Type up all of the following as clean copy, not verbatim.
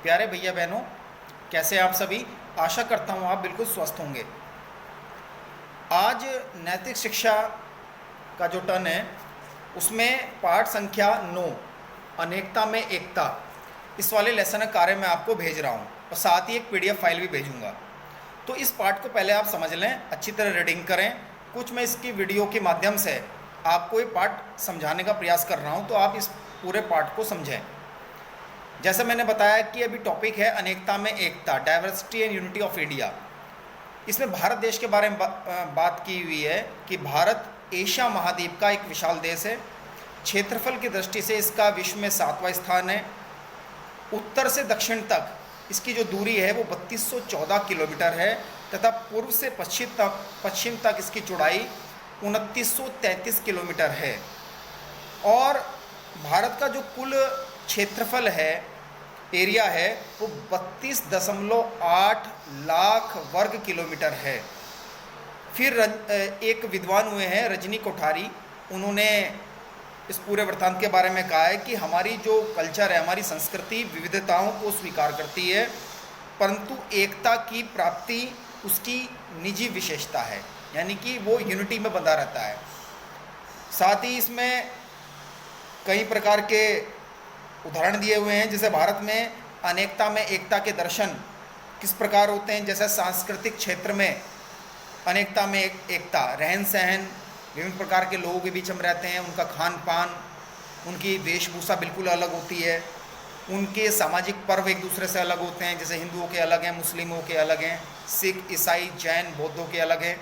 प्यारे भैया बहनों, कैसे आप सभी। आशा करता हूँ आप बिल्कुल स्वस्थ होंगे। आज नैतिक शिक्षा का जो टर्न है उसमें पाठ संख्या 9 अनेकता में एकता, इस वाले लेसन का कार्य मैं आपको भेज रहा हूँ और साथ ही एक पीडीएफ फाइल भी भेजूँगा। तो इस पाठ को पहले आप समझ लें, अच्छी तरह रीडिंग करें। कुछ मैं इसकी वीडियो के माध्यम से आपको ये पाठ समझाने का प्रयास कर रहा हूँ, तो आप इस पूरे पाठ को समझें। जैसे मैंने बताया कि अभी टॉपिक है अनेकता में एकता, diversity and unity of India. इसमें भारत देश के बारे में बात की हुई है कि भारत एशिया महाद्वीप का एक विशाल देश है। क्षेत्रफल की दृष्टि से इसका विश्व में 7वां स्थान है। उत्तर से दक्षिण तक इसकी जो दूरी है वो 3214 किलोमीटर है तथा पूर्व से पश्चिम तक इसकी चौड़ाई 2933 किलोमीटर है। और भारत का जो कुल क्षेत्रफल है, एरिया है, वो 32.8 लाख वर्ग किलोमीटर है। फिर एक विद्वान हुए हैं रजनी कोठारी, उन्होंने इस पूरे वृत्तांत के बारे में कहा है कि हमारी जो कल्चर है, हमारी संस्कृति विविधताओं को स्वीकार करती है, परंतु एकता की प्राप्ति उसकी निजी विशेषता है, यानी कि वो यूनिटी में बंधा रहता है। साथ ही इसमें कई प्रकार के उदाहरण दिए हुए हैं, जैसे भारत में अनेकता में एकता के दर्शन किस प्रकार होते हैं। जैसे सांस्कृतिक क्षेत्र में अनेकता में एकता, रहन सहन, विभिन्न प्रकार के लोगों के बीच हम रहते हैं, उनका खान पान, उनकी वेशभूषा बिल्कुल अलग होती है। उनके सामाजिक पर्व एक दूसरे से अलग होते हैं, जैसे हिंदुओं के अलग हैं, मुस्लिमों के अलग हैं, सिख, ईसाई, जैन, बौद्धों के अलग हैं।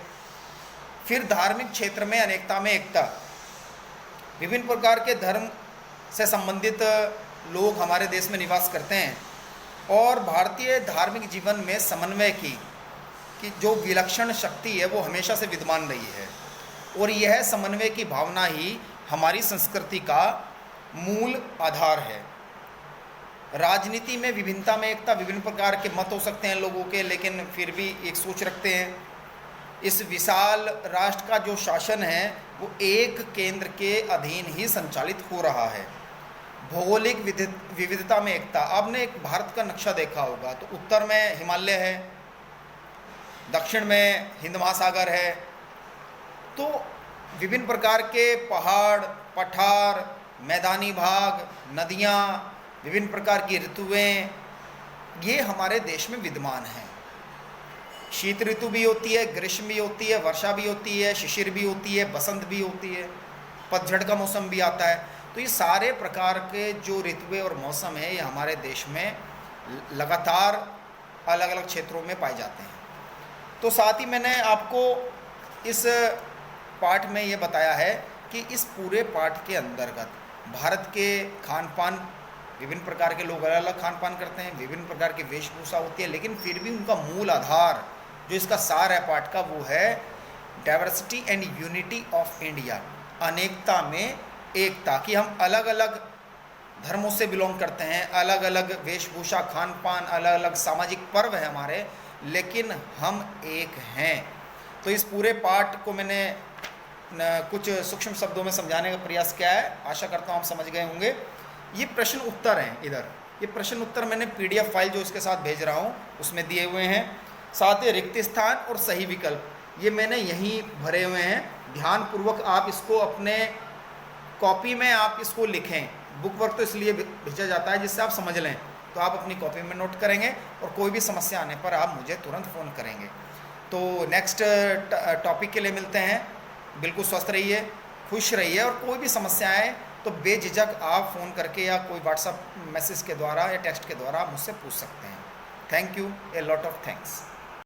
फिर धार्मिक क्षेत्र में अनेकता में एकता, विभिन्न प्रकार के धर्म से संबंधित लोग हमारे देश में निवास करते हैं और भारतीय धार्मिक जीवन में समन्वय की जो विलक्षण शक्ति है वो हमेशा से विद्यमान रही है। और यह समन्वय की भावना ही हमारी संस्कृति का मूल आधार है। राजनीति में विभिन्नता में एकता, विभिन्न प्रकार के मत हो सकते हैं लोगों के, लेकिन फिर भी एक सोच रखते हैं। इस विशाल राष्ट्र का जो शासन है वो एक केंद्र के अधीन ही संचालित हो रहा है। भौगोलिक विविधता में एकता, आपने एक भारत का नक्शा देखा होगा तो उत्तर में हिमालय है, दक्षिण में हिंद महासागर है, तो विभिन्न प्रकार के पहाड़, पठार, मैदानी भाग, नदियाँ, विभिन्न प्रकार की ऋतुएं, ये हमारे देश में विद्यमान हैं। शीत ऋतु भी होती है, ग्रीष्म भी होती है, वर्षा भी होती है, शिशिर भी होती है, बसंत भी होती है, पतझड़ का मौसम भी आता है। तो ये सारे प्रकार के जो ऋतुएं और मौसम है ये हमारे देश में लगातार अलग अलग क्षेत्रों में पाए जाते हैं। तो साथ ही मैंने आपको इस पाठ में ये बताया है कि इस पूरे पाठ के अंतर्गत भारत के खान पान, विभिन्न प्रकार के लोग अलग अलग खान पान करते हैं, विभिन्न प्रकार की वेशभूषा होती है, लेकिन फिर भी उनका मूल आधार जो इसका सार है पाठ का वो है diversity and unity of India, अनेकता में एकता। कि हम अलग अलग धर्मों से बिलोंग करते हैं, अलग अलग वेशभूषा, खान पान, अलग अलग सामाजिक पर्व है हमारे, लेकिन हम एक हैं। तो इस पूरे पाठ को मैंने कुछ सूक्ष्म शब्दों में समझाने का प्रयास किया है, आशा करता हूँ आप समझ गए होंगे। ये प्रश्न उत्तर हैं, इधर ये प्रश्न उत्तर मैंने पीडीएफ फाइल जो इसके साथ भेज रहा हूँ उसमें दिए हुए हैं। साथ ही रिक्त स्थान और सही विकल्प ये मैंने यहीं भरे हुए हैं। ध्यानपूर्वक आप इसको अपने कॉपी में आप इसको लिखें। बुक वर्क तो इसलिए भेजा जाता है जिससे आप समझ लें, तो आप अपनी कॉपी में नोट करेंगे और कोई भी समस्या आने पर आप मुझे तुरंत फ़ोन करेंगे। तो नेक्स्ट टॉपिक के लिए मिलते हैं। बिल्कुल स्वस्थ रहिए, खुश रहिए, और कोई भी समस्या आए तो बेझिझक आप फ़ोन करके या कोई व्हाट्सएप मैसेज के द्वारा या टेक्स्ट के द्वारा मुझसे पूछ सकते हैं। Thank you, a lot of thanks.